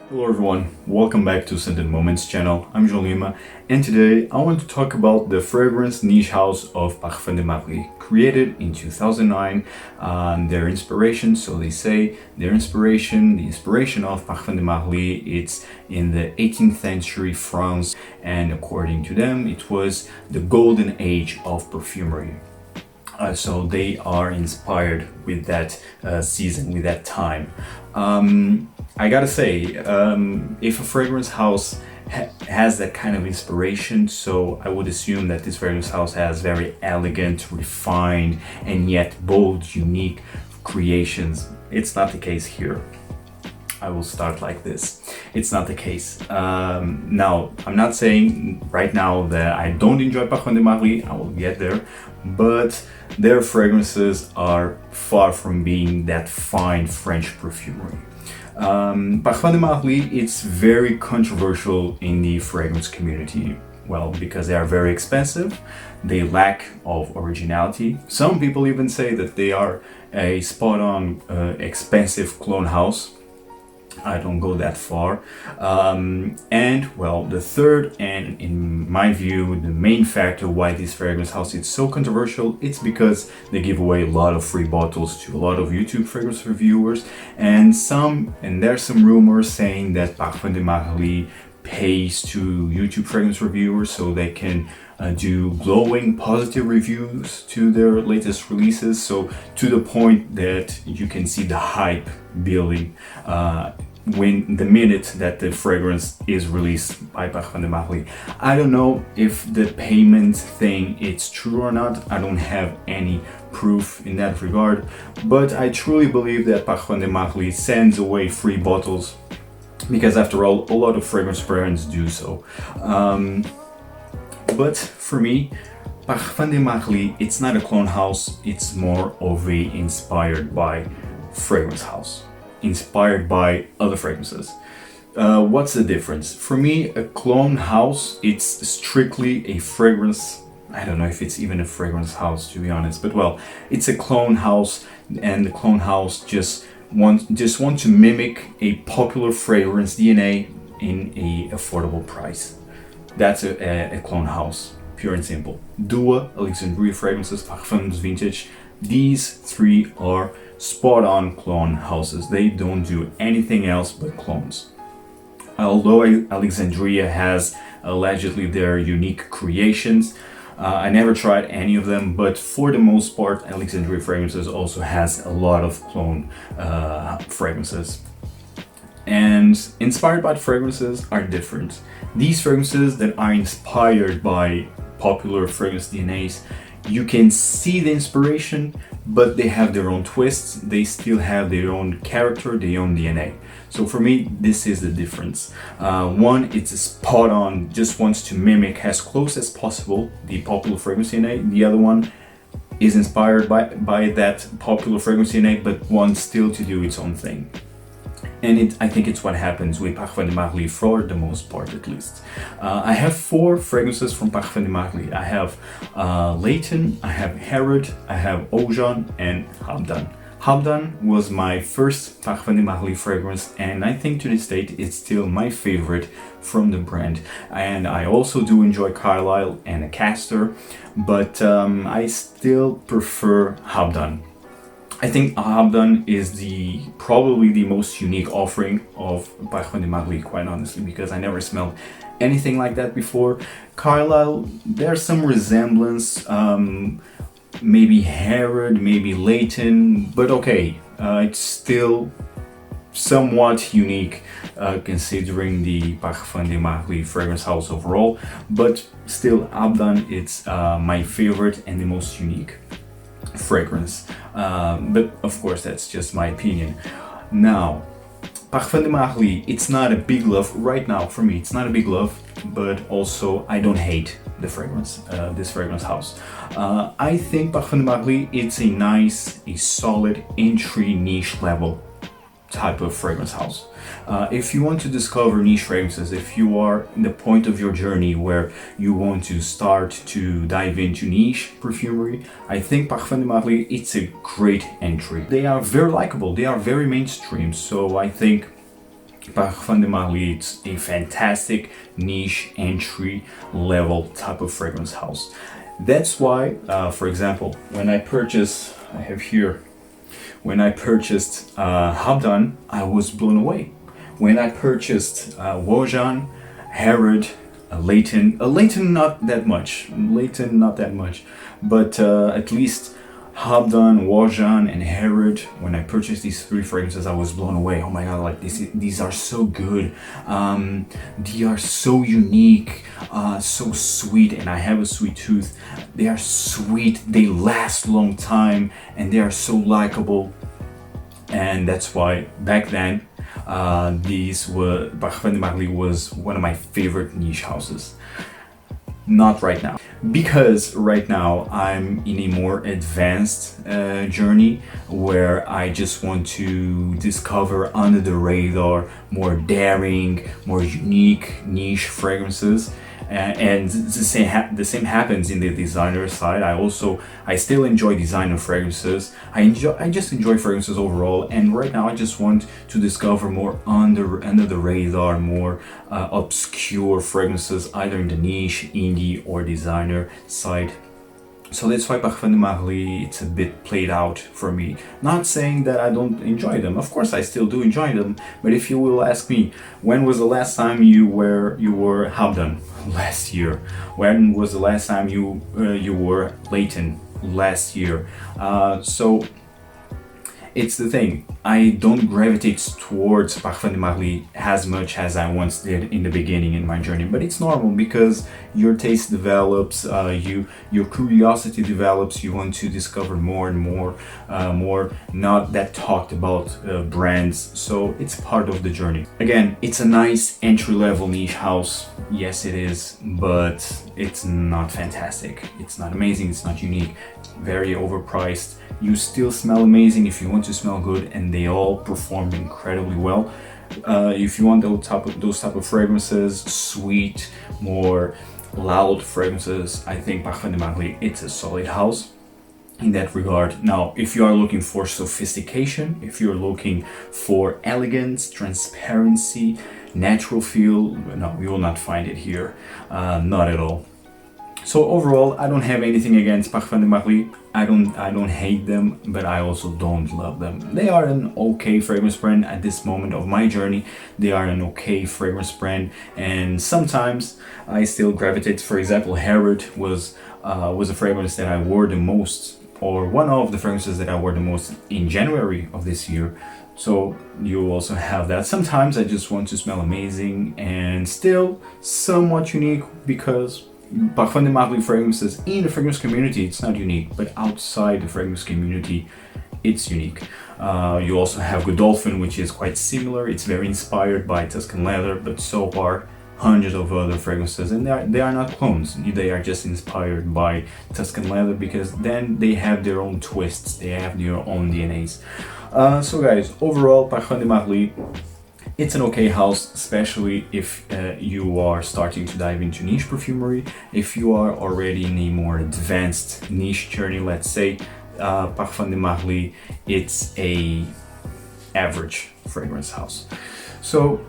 Hello everyone, welcome back to Scented Moments channel. I'm João Lima and today I want to talk about the fragrance niche house of Parfums de Marly, created in 2009. Their inspiration, so they say, the inspiration of Parfums de Marly, it's in the 18th century France, and according to them it was the golden age of perfumery. So they are inspired with that season, with that time. I gotta say, if a fragrance house has that kind of inspiration, so I would assume that this fragrance house has very elegant, refined, and yet bold, unique creations. It's not the case here. I will start like this. It's not the case. Now, I'm not saying right now that I don't enjoy Parfums de Marly, I will get there, but their fragrances are far from being that fine French perfumery. Parfums de Marly, it's very controversial in the fragrance community. Well, because they are very expensive, they lack of originality. Some people even say that they are a spot-on expensive clone house. I don't go that far. And well, the third, and in my view, the main factor why this fragrance house is so controversial, it's because they give away a lot of free bottles to a lot of YouTube fragrance reviewers, and there's some rumors saying that Parfums de Marly pays to YouTube fragrance reviewers so they can do glowing positive reviews to their latest releases, so to the point that you can see the hype building when the minute that the fragrance is released by Parfums de Marly. I don't know if the payment thing is true or not. I don't have any proof in that regard, but I truly believe that Parfums de Marly sends away free bottles because after all, a lot of fragrance brands do so. But for me, Parfums de Marly, it's not a clone house, it's more of a inspired by fragrance house, inspired by other fragrances. What's the difference? For me, a clone house, it's strictly a fragrance. I don't know if it's even a fragrance house, to be honest, but well, it's a clone house, and the clone house just want to mimic a popular fragrance DNA in a affordable price. That's a clone house, pure and simple. Dua, Alexandria fragrances, Parfums Vintage, these three are spot-on clone houses. They don't do anything else but clones. Although Alexandria has allegedly their unique creations, I never tried any of them, but for the most part, Alexandria fragrances also has a lot of clone fragrances. And inspired by fragrances are different. These fragrances that are inspired by popular fragrance DNAs, you can see the inspiration, but they have their own twists. They still have their own character, their own DNA. So for me, this is the difference. One, it's a spot on, just wants to mimic as close as possible the popular fragrance DNA. The other one is inspired by that popular fragrance DNA, but wants still to do its own thing. And I think it's what happens with Parfums de Marly for the most part, at least. I have 4 fragrances from Parfums de Marly. I have Layton, I have Herod, I have Oajan, and Habdan. Habdan was my first Parfums de Marly fragrance, and I think to this date it's still my favorite from the brand. And I also do enjoy Carlisle and Akaster, but I still prefer Habdan. I think Habdan is probably the most unique offering of Parfums de Marly, quite honestly, because I never smelled anything like that before. Carlisle, there's some resemblance, maybe Herod, maybe Layton, but okay, it's still somewhat unique considering the Parfums de Marly fragrance house overall, but still Habdan, it's my favorite and the most unique fragrance, but of course that's just my opinion. Now, Parfums de Marly, it's not a big love right now for me. It's not a big love, but also I don't hate the fragrance, this fragrance house. I think Parfums de Marly, it's a solid entry niche level type of fragrance house. If you want to discover niche fragrances, if you are in the point of your journey where you want to start to dive into niche perfumery, I think Parfums de Marly, it's a great entry. They are very likable, they are very mainstream, so I think Parfums de Marly, it's a fantastic niche entry level type of fragrance house. That's why, for example, when I purchased, I have here, when I purchased Habdan, I was blown away. When I purchased Oajan, Herod, Layton not that much, but at least Habdan, Oajan, and Herod. When I purchased these three fragrances, I was blown away. Oh my god, like these are so good. They are so unique, so sweet, and I have a sweet tooth. They are sweet, they last a long time, and they are so likable. And that's why back then, Parfums de Marly was one of my favorite niche houses. Not right now, because right now I'm in a more advanced journey where I just want to discover under the radar, more daring, more unique niche fragrances. And the same happens in the designer side. I still enjoy designer fragrances. I just enjoy fragrances overall. And right now I just want to discover more under the radar, more obscure fragrances, either in the niche, indie, or designer side. So that's why Parfums de Marly, it's a bit played out for me. Not saying that I don't enjoy them. Of course I still do enjoy them. But if you will ask me, when was the last time you were Habdan? Last year. When was the last time you were Layton? Last year. So it's the thing, I don't gravitate towards Parfums de Marly as much as I once did in the beginning in my journey, but it's normal because your taste develops, your curiosity develops, you want to discover more and more, not that talked about brands, so it's part of the journey. Again, it's a nice entry-level niche house, yes it is, but it's not fantastic, it's not amazing, it's not unique, very overpriced. You still smell amazing if you want to smell good, and they all perform incredibly well. If you want those type of fragrances, sweet, more loud fragrances, I think Parfums de Marly, it's a solid house in that regard. Now, if you are looking for sophistication, if you're looking for elegance, transparency, natural feel, no, you will not find it here, not at all. So overall, I don't have anything against Parfums de Marly. I don't hate them, but I also don't love them. They are an okay fragrance brand at this moment of my journey. They are an okay fragrance brand, and sometimes I still gravitate. For example, Herod was a fragrance that I wore the most, or one of the fragrances that I wore the most in January of this year. So you also have that. Sometimes I just want to smell amazing and still somewhat unique, because Parfums de Marly fragrances in the fragrance community, it's not unique, but outside the fragrance community, it's unique. You also have Godolphin, which is quite similar. It's very inspired by Tuscan leather, but so are hundreds of other fragrances, and they are not clones. They are just inspired by Tuscan leather, because then they have their own twists, they have their own DNAs. So guys, overall, Parfums de Marly, it's an okay house, especially if you are starting to dive into niche perfumery. If you are already in a more advanced niche journey, let's say, Parfums de Marly, it's a average fragrance house. So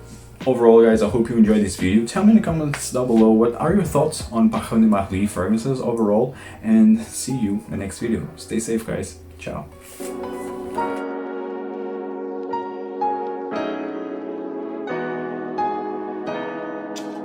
overall, guys, I hope you enjoyed this video. Tell me in the comments down below what are your thoughts on Parfums de Marly fragrances overall, and see you in the next video. Stay safe, guys. Ciao.